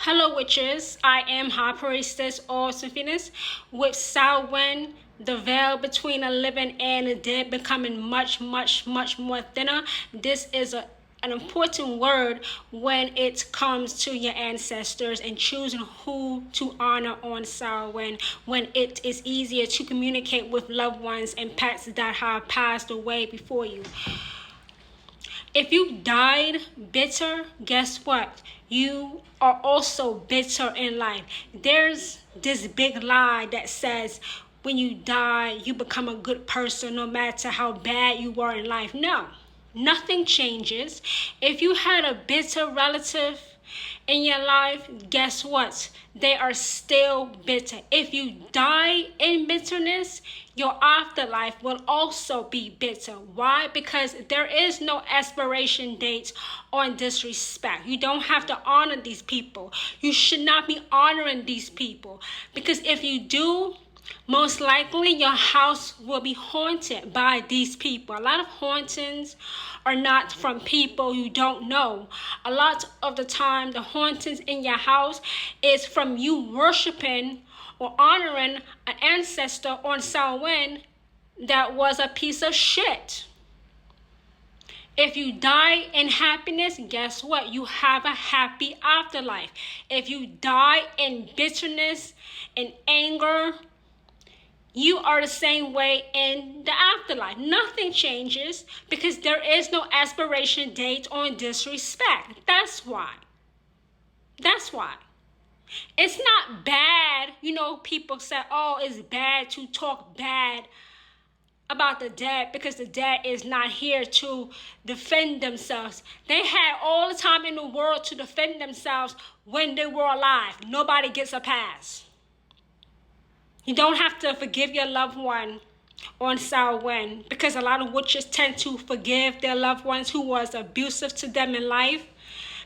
Hello witches, I am High Priestess or Symphonist with Samhain, the veil between the living and the dead becoming much more thinner. This is an important word when it comes to your ancestors and choosing who to honor on Samhain, when it is easier to communicate with loved ones and pets that have passed away before you. If you died bitter, guess what? You are also bitter in life. There's this big lie that says when you die, you become a good person no matter how bad you were in life. No, nothing changes. If you had a bitter relative in your life, guess what? They are still bitter. If you die in bitterness, your afterlife will also be bitter. Why? Because there is no expiration date on disrespect. You don't have to honor these people. You should not be honoring these people, because if you do, most likely your house will be haunted by these people. A lot of hauntings are not from people you don't know. A lot of the time, the hauntings in your house is from you worshiping or honoring an ancestor on Samhain that was a piece of shit. If you die in happiness, guess what? You have a happy afterlife. If you die in bitterness and anger, you are the same way in the afterlife. Nothing changes because there is no expiration date on disrespect. That's why. It's not bad. People say, oh, it's bad to talk bad about the dead because the dead is not here to defend themselves. They had all the time in the world to defend themselves when they were alive. Nobody gets a pass. You don't have to forgive your loved one on Samhain, because a lot of witches tend to forgive their loved ones who was abusive to them in life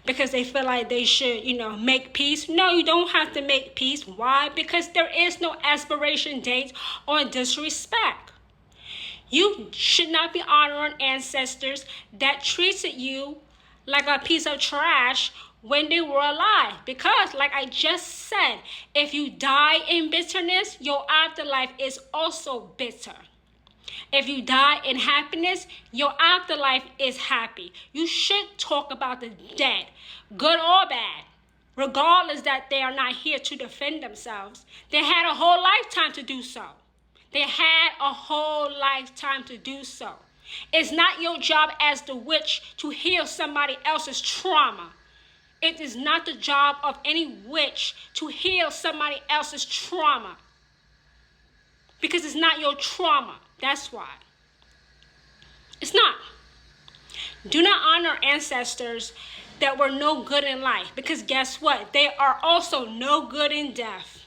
because they feel like they should, make peace. No, you don't have to make peace. Why? Because there is no expiration date on disrespect. You should not be honoring ancestors that treated you like a piece of trash when they were alive. Because, like I just said, if you die in bitterness, your afterlife is also bitter. If you die in happiness, your afterlife is happy. You should talk about the dead, good or bad, regardless that they are not here to defend themselves. They had a whole lifetime to do so. It's not your job as the witch to heal somebody else's trauma. It is not the job of any witch to heal somebody else's trauma, because it's not your trauma. That's why. It's not. Do not honor ancestors that were no good in life, because guess what? They are also no good in death.